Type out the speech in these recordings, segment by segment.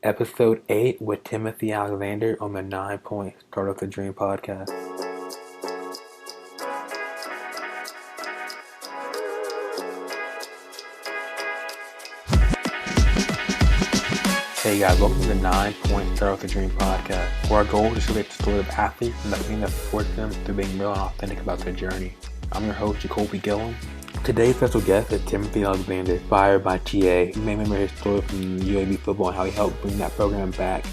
Episode 8 with Timothy Alexander on the 9 Point Start Up the Dream podcast. Hey guys, welcome to the 9 Point Start Up the Dream podcast, where our goal is to relate the story of athletes and the thing that supports them through being real and authentic about their journey. I'm your host, Jacoby Gillum. Today's special guest is Timothy Alexander, inspired by TA. You may remember his story from UAB football and how he helped bring that program back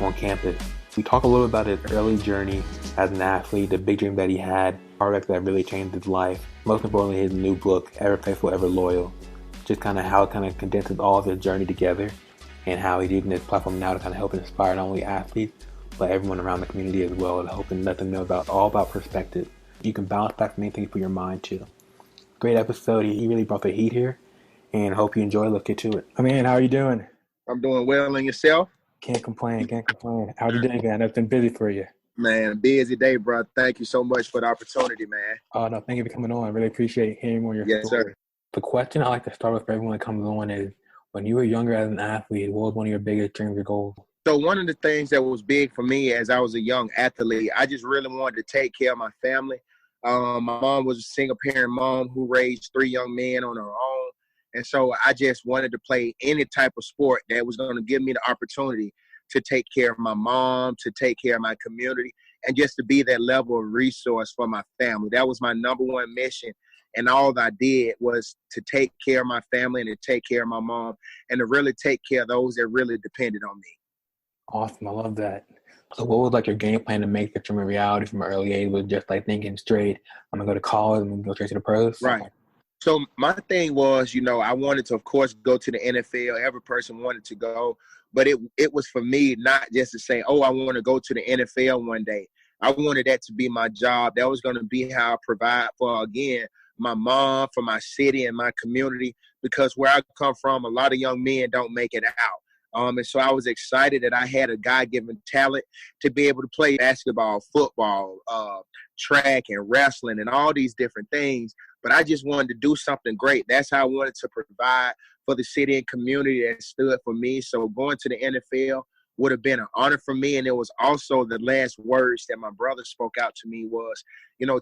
on campus. We talk a little about his early journey as an athlete, the big dream that he had, projects that really changed his life. Most importantly, his new book, Ever Faithful, Ever Loyal. Just kind of how it kind of condenses all of his journey together and how he's using his platform now to kind of help inspire not only athletes, but everyone around the community as well, to help and let them know all about perspective. You can bounce back from anything you put your mind to. Great episode. He really brought the heat here, and hope you enjoy. Let's get to it. I mean, how are you doing? I'm doing well, and yourself? Can't complain. How's your day going? It's been busy for you. Man, busy day, bro. Thank you so much for the opportunity, man. Oh, no, thank you for coming on. I really appreciate hearing more of your Yes, story. sir. The question I like to start with for everyone that comes on is, when you were younger as an athlete, what was one of your biggest dreams or goals? So one of the things that was big for me as I was a young athlete, I just really wanted to take care of my family. My mom was a single parent mom who raised 3 young men on her own. And so I just wanted to play any type of sport that was going to give me the opportunity to take care of my mom, to take care of my community, and just to be that level of resource for my family. That was my number one mission. And all I did was to take care of my family and to take care of my mom and to really take care of those that really depended on me. Awesome. I love that. So what was like your game plan to make that dream a reality from an early age? Was just like thinking straight, I'm going to go to college and go straight to the pros? Right. So my thing was, I wanted to, of course, go to the NFL. Every person wanted to go. But it was for me not just to say, oh, I want to go to the NFL one day. I wanted that to be my job. That was going to be how I provide for, again, my mom, for my city and my community. Because where I come from, a lot of young men don't make it out. And so I was excited that I had a God-given talent to be able to play basketball, football, track and wrestling and all these different things. But I just wanted to do something great. That's how I wanted to provide for the city and community that stood for me. So going to the NFL would have been an honor for me. And it was also the last words that my brother spoke out to me was,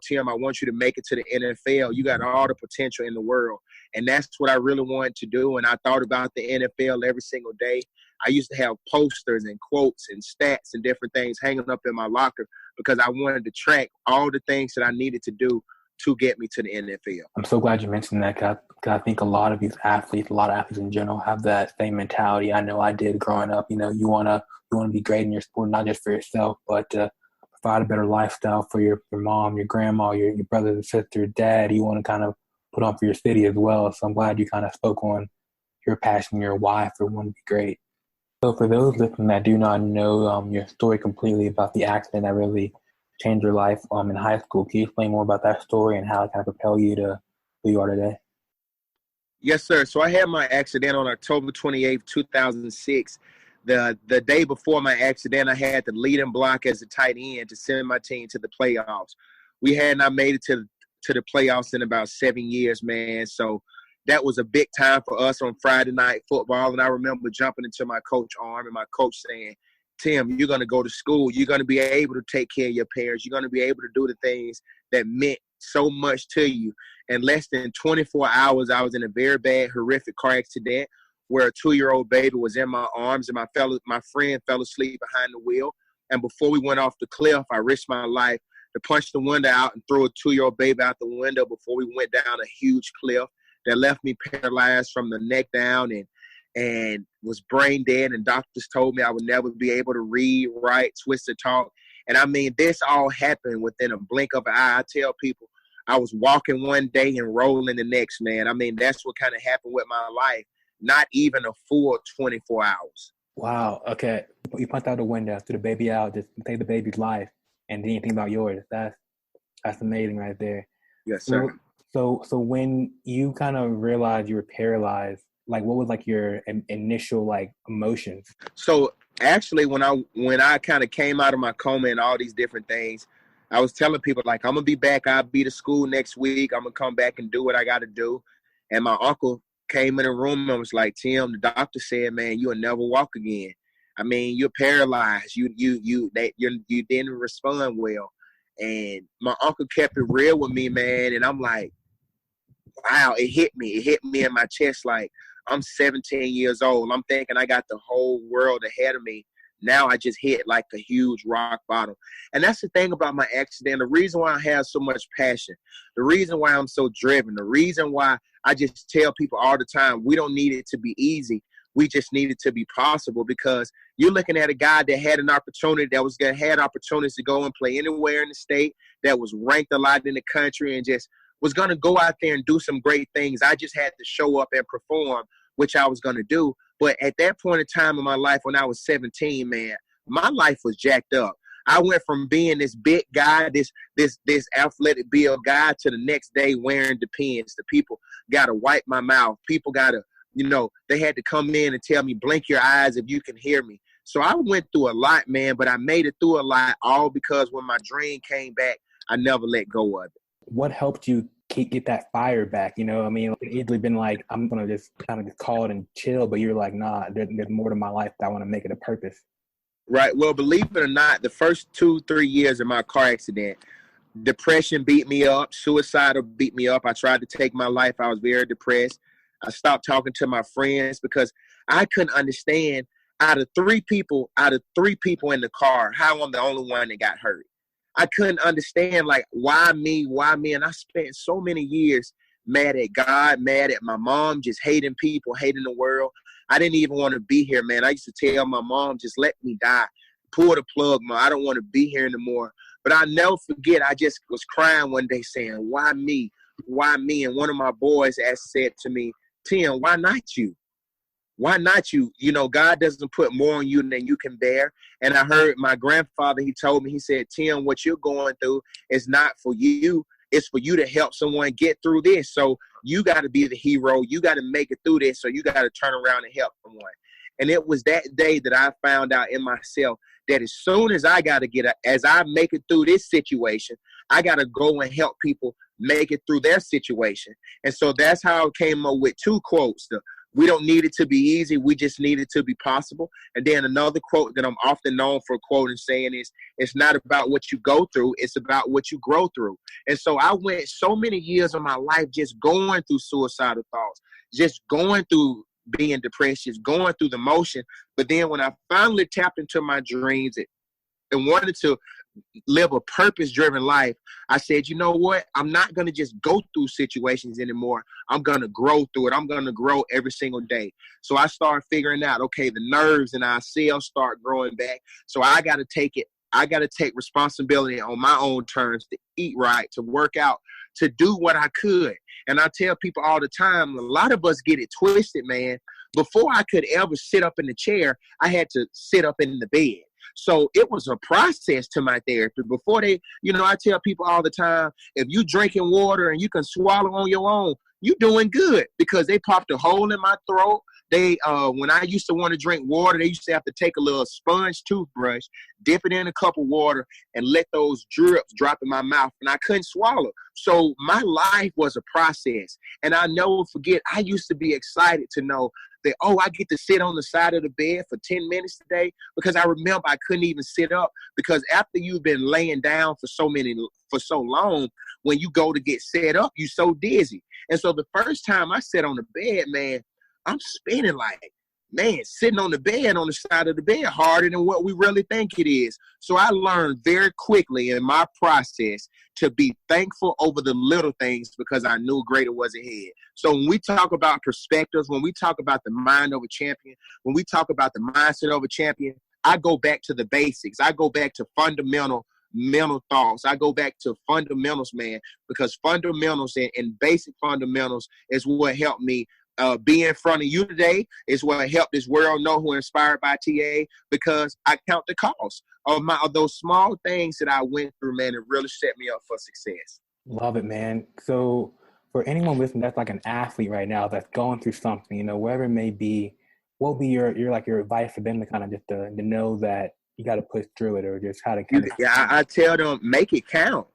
Tim, I want you to make it to the NFL. You got all the potential in the world. And that's what I really wanted to do. And I thought about the NFL every single day. I used to have posters and quotes and stats and different things hanging up in my locker because I wanted to track all the things that I needed to do to get me to the NFL. I'm so glad you mentioned that because I think a lot of athletes in general have that same mentality. I know I did growing up. You wanna be great in your sport, not just for yourself, but to provide a better lifestyle for your mom, your grandma, your brothers and sisters, dad. You want to kind of put on for your city as well. So I'm glad you kind of spoke on your passion, your why for wanting to be great. So for those listening that do not know your story completely about the accident that really changed your life in high school, can you explain more about that story and how it kind of propelled you to who you are today? Yes, sir. So I had my accident on October 28th, 2006. The day before my accident, I had the leading block as a tight end to send my team to the playoffs. We had not made it to the playoffs in about 7 years, man. So that was a big time for us on Friday night football. And I remember jumping into my coach's arm and my coach saying, Tim, you're going to go to school. You're going to be able to take care of your parents. You're going to be able to do the things that meant so much to you. In less than 24 hours, I was in a very bad, horrific car accident where a 2-year-old baby was in my arms and my friend fell asleep behind the wheel. And before we went off the cliff, I risked my life to punch the window out and throw a 2-year-old baby out the window before we went down a huge cliff that left me paralyzed from the neck down and was brain dead. And doctors told me I would never be able to read, write, twist, or talk. And I mean, this all happened within a blink of an eye. I tell people I was walking one day and rolling the next, man. I mean, that's what kind of happened with my life. Not even a full 24 hours. Wow. Okay. You punched out the window, threw the baby out, just take the baby's life, and didn't think about yours. That's amazing right there. Yes, sir. So when you kind of realized you were paralyzed, like what was like your initial like emotions? So actually, when I kind of came out of my coma and all these different things, I was telling people like, I'm gonna be back. I'll be to school next week. I'm gonna come back and do what I got to do. And my uncle came in the room and was like, Tim, the doctor said, man, you'll never walk again. I mean, you're paralyzed. You didn't respond well. And my uncle kept it real with me, man. And I'm like, wow, it hit me. It hit me in my chest like I'm 17 years old. I'm thinking I got the whole world ahead of me. Now I just hit like a huge rock bottom. And that's the thing about my accident. The reason why I have so much passion, the reason why I'm so driven, the reason why I just tell people all the time, we don't need it to be easy. We just need it to be possible, because you're looking at a guy that had an opportunity, had opportunities to go and play anywhere in the state, that was ranked a lot in the country, and just was going to go out there and do some great things. I just had to show up and perform, which I was going to do. But at that point in time in my life, when I was 17, man, my life was jacked up. I went from being this big guy, this athletic build guy, to the next day wearing Depends. The people got to wipe my mouth. People got to, they had to come in and tell me, blink your eyes if you can hear me. So I went through a lot, man, but I made it through a lot, all because when my dream came back, I never let go of it. What helped you get that fire back? I mean, it easily been like, I'm going to just kind of just call it and chill, but you're like, nah, there's more to my life that I want to make it a purpose. Right. Well, believe it or not, the first 2-3 years of my car accident, depression beat me up, suicidal beat me up. I tried to take my life. I was very depressed. I stopped talking to my friends because I couldn't understand, out of three people in the car, how I'm the only one that got hurt. I couldn't understand, like, why me? And I spent so many years mad at God, mad at my mom, just hating people, hating the world. I didn't even want to be here, man. I used to tell my mom, just let me die. Pull the plug, Mom. I don't want to be here anymore. But I'll never forget, I just was crying one day saying, why me? Why me? And one of my boys said to me, Tim, why not you? Why not you? God doesn't put more on you than you can bear. And I heard my grandfather, he told me, he said, Tim, what you're going through is not for you. It's for you to help someone get through this. So you got to be the hero. You got to make it through this. So you got to turn around and help someone. And it was that day that I found out in myself that as soon as I make it through this situation, I got to go and help people make it through their situation. And so that's how I came up with two quotes. We don't need it to be easy. We just need it to be possible. And then another quote that I'm often known for quoting saying is, it's not about what you go through. It's about what you grow through. And so I went so many years of my life just going through suicidal thoughts, just going through being depressed, just going through the motion. But then when I finally tapped into my dreams and wanted to live a purpose-driven life, I said, you know what? I'm not going to just go through situations anymore. I'm going to grow through it. I'm going to grow every single day. So I started figuring out, okay, the nerves in our cells start growing back. So I got to take it. I got to take responsibility on my own terms to eat right, to work out, to do what I could. And I tell people all the time, a lot of us get it twisted, man. Before I could ever sit up in the chair, I had to sit up in the bed. So it was a process to my therapy. Before I tell people all the time, if you drinking water and you can swallow on your own, you doing good, because they popped a hole in my throat. When I used to want to drink water, they used to have to take a little sponge toothbrush, dip it in a cup of water, and let those drips drop in my mouth, and I couldn't swallow. So my life was a process. And I never forget, I used to be excited to know that, I get to sit on the side of the bed for 10 minutes today, because I remember I couldn't even sit up, because after you've been laying down for so long, when you go to get set up, you're so dizzy. And so the first time I sat on the bed, man, I'm spinning like, man, sitting on the bed, on the side of the bed, harder than what we really think it is. So I learned very quickly in my process to be thankful over the little things, because I knew greater was ahead. So when we talk about perspectives, when we talk about the mind of a champion, when we talk about the mindset of a champion, I go back to the basics. I go back to fundamental mental thoughts. I go back to fundamentals, man, because fundamentals and basic fundamentals is what helped me be in front of you today. Is what helped this world know who Inspired by TA, because I count the cost of those small things that I went through, man. It really set me up for success. Love it, man. So for anyone listening that's like an athlete right now that's going through something, wherever it may be, what would be your advice for them to kind of just to know that you got to push through it, or just how to kind of... Yeah, I tell them, make it count.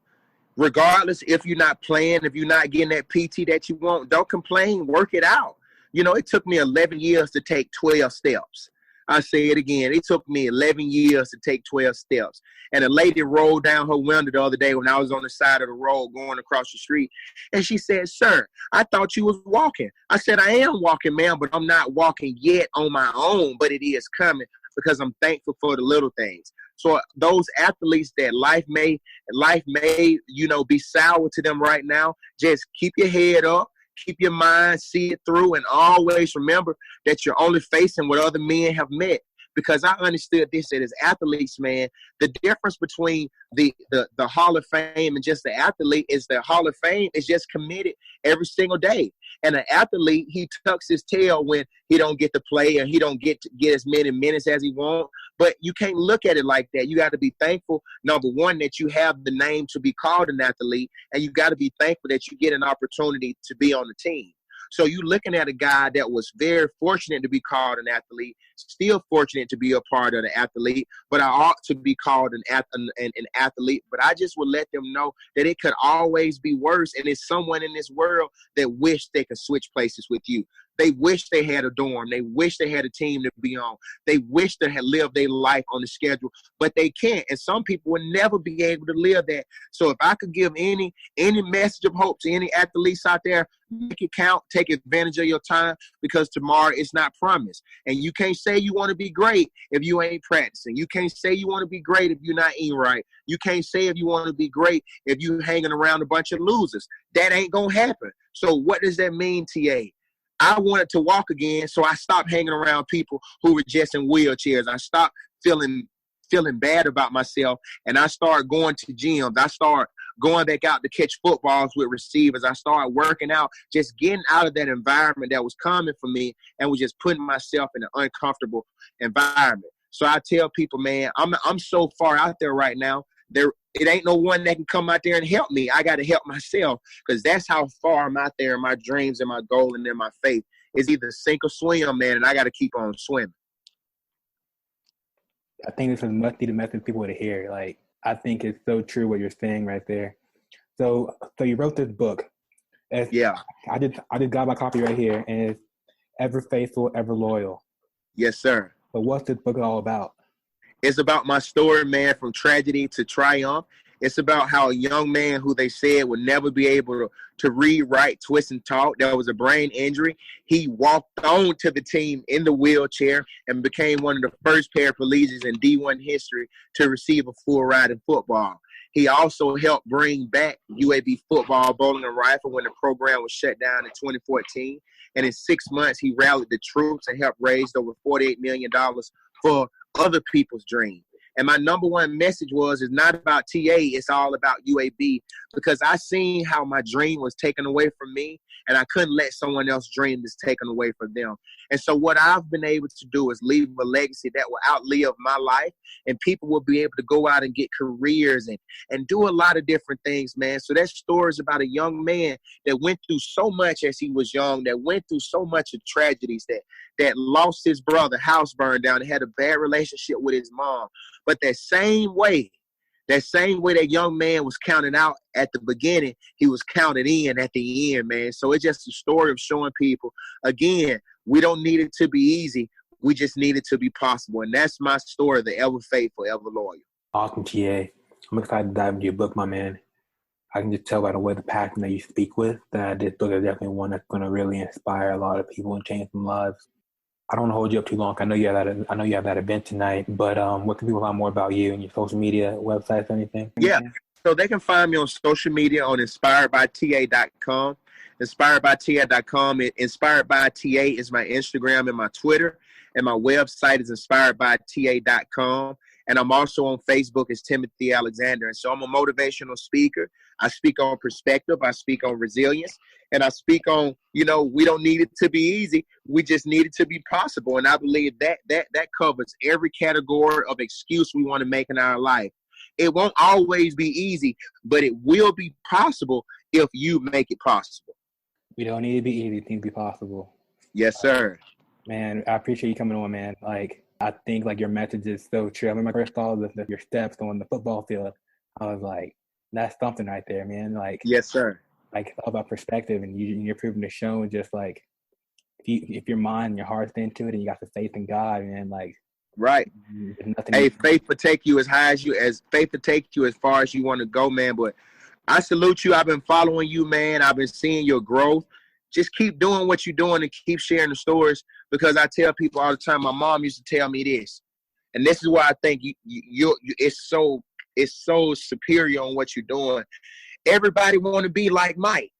Regardless if you're not playing, if you're not getting that PT that you want, don't complain, work it out. It took me 11 years to take 12 steps. I say it again. It took me 11 years to take 12 steps. And a lady rolled down her window the other day when I was on the side of the road going across the street. And she said, "Sir, I thought you was walking." I said, "I am walking, ma'am, but I'm not walking yet on my own, but it is coming because I'm thankful for the little things." So those athletes that life may, be sour to them right now, just keep your head up. Keep your mind, see it through, and always remember that you're only facing what other men have met. Because I understood this, that as athletes, man, the difference between the Hall of Fame and just the athlete is the Hall of Fame is just committed every single day. And an athlete, he tucks his tail when he don't get to play and he don't get as many minutes as he wants. But you can't look at it like that. You got to be thankful, number one, that you have the name to be called an athlete, and you got to be thankful that you get an opportunity to be on the team. So you looking at a guy that was very fortunate to be called an athlete, still fortunate to be a part of the athlete, but I ought to be called an athlete. But I just would let them know that it could always be worse, and there's someone in this world that wish they could switch places with you. They wish they had a dorm. They wish they had a team to be on. They wish they had lived their life on the schedule, but they can't. And some people will never be able to live that. So if I could give any message of hope to any athletes out there, make it count. Take advantage of your time, because tomorrow is not promised. And you can't say you want to be great if you ain't practicing. You can't say you want to be great if you're not eating right. You can't say if you want to be great if you're hanging around a bunch of losers. That ain't going to happen. So what does that mean, TA? I wanted to walk again, so I stopped hanging around people who were just in wheelchairs. I stopped feeling bad about myself, and I started going to gyms. I started going back out to catch footballs with receivers. I started working out, just getting out of that environment that was common for me and was just putting myself in an uncomfortable environment. So I tell people, man, I'm so far out there right now. It ain't no one that can come out there and help me. I got to help myself, because that's how far I'm out there in my dreams and my goal and in my faith. It's either sink or swim, man, and I got to keep on swimming. I think this is much needed message for people to hear. Like, I think it's so true what you're saying right there. So you wrote this book. Yeah. I just got my copy right here, and it's Ever Faithful, Ever Loyal. Yes, sir. So what's this book all about? It's about my story, man, from tragedy to triumph. It's about how a young man who they said would never be able to read, write, twist, and talk. There was a brain injury. He walked on to the team in the wheelchair and became one of the first paraplegics in D1 history to receive a full ride in football. He also helped bring back UAB football, bowling, and rifle when the program was shut down in 2014. And in 6 months, he rallied the troops and helped raise over $48 million for other people's dreams. And my number one message it's not about TA, it's all about UAB, because I seen how my dream was taken away from me, and I couldn't let someone else's dream be taken away from them. And so what I've been able to do is leave a legacy that will outlive my life, and people will be able to go out and get careers and do a lot of different things, man. So that story is about a young man that went through so much as he was young, that went through so much of tragedies, that lost his brother, house burned down, and had a bad relationship with his mom. But that same way that young man was counted out at the beginning, he was counted in at the end, man. So it's just a story of showing people, again, we don't need it to be easy. We just need it to be possible. And that's my story, the Ever Faithful, Ever Loyal. Awesome, TA. I'm excited to dive into your book, my man. I can just tell by the way the passion that you speak with that this book is definitely one that's going to really inspire a lot of people and change some lives. I don't want to hold you up too long. I know you have that event tonight, but what can people find more about you and your social media, websites, anything? Yeah, so they can find me on social media on inspiredbyta.com. Inspiredbyta.com. Inspired by TA is my Instagram and my Twitter, and my website is inspiredbyta.com. And I'm also on Facebook as Timothy Alexander. And so I'm a motivational speaker. I speak on perspective. I speak on resilience. And I speak on, we don't need it to be easy. We just need it to be possible. And I believe that covers every category of excuse we want to make in our life. It won't always be easy, but it will be possible if you make it possible. We don't need to be easy. It needs to be possible. Yes, sir. Man, I appreciate you coming on, man. I think your message is so true. I remember I first saw your steps on the football field. I was like, that's something right there, man. Yes, sir. It's all about perspective, and you're proving to show just if your mind and your heart's into it and you got the faith in God, man, like right. there's nothing. Hey, faith will take you as high as faith will take you as far as you want to go, man. But I salute you. I've been following you, man. I've been seeing your growth. Just keep doing what you're doing and keep sharing the stories, because I tell people all the time, my mom used to tell me this, and this is why I think it's so superior on what you're doing. Everybody want to be like Mike,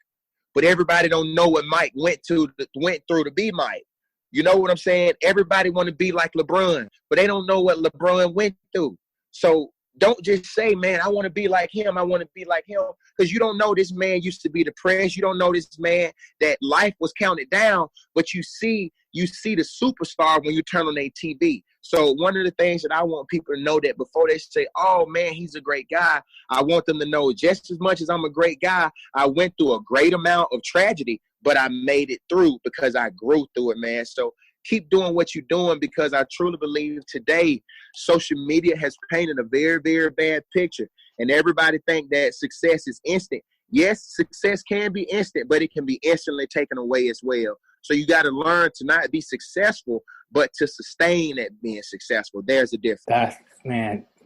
but everybody don't know what Mike went through to be Mike. You know what I'm saying? Everybody want to be like LeBron, but they don't know what LeBron went through. So don't just say, man, I want to be like him. I want to be like him. Because you don't know this man used to be depressed. You don't know this man that life was counted down, but you see the superstar when you turn on their TV. So one of the things that I want people to know, that before they say, oh, man, he's a great guy, I want them to know just as much as I'm a great guy, I went through a great amount of tragedy, but I made it through because I grew through it, man. So keep doing what you're doing, because I truly believe today social media has painted a very, very bad picture. And everybody think that success is instant. Yes, success can be instant, but it can be instantly taken away as well. So you got to learn to not be successful, but to sustain at being successful. There's a difference.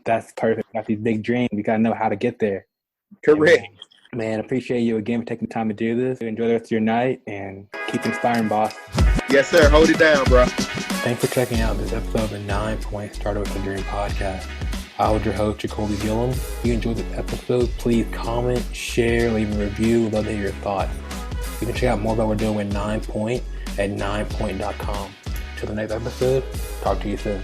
That's perfect. Got these big dreams. We got to know how to get there. Correct. Man, appreciate you again for taking time to do this. Enjoy the rest of your night and keep inspiring, boss. Yes, sir. Hold it down, bro. Thanks for checking out this episode of the 9 Point Started with a Dream podcast. I was your host, Jacoby Gillum. If you enjoyed this episode, please comment, share, leave a review. We'd love to hear your thoughts. You can check out more about what we're doing with 9 Point at 9point.com. Till the next episode, talk to you soon.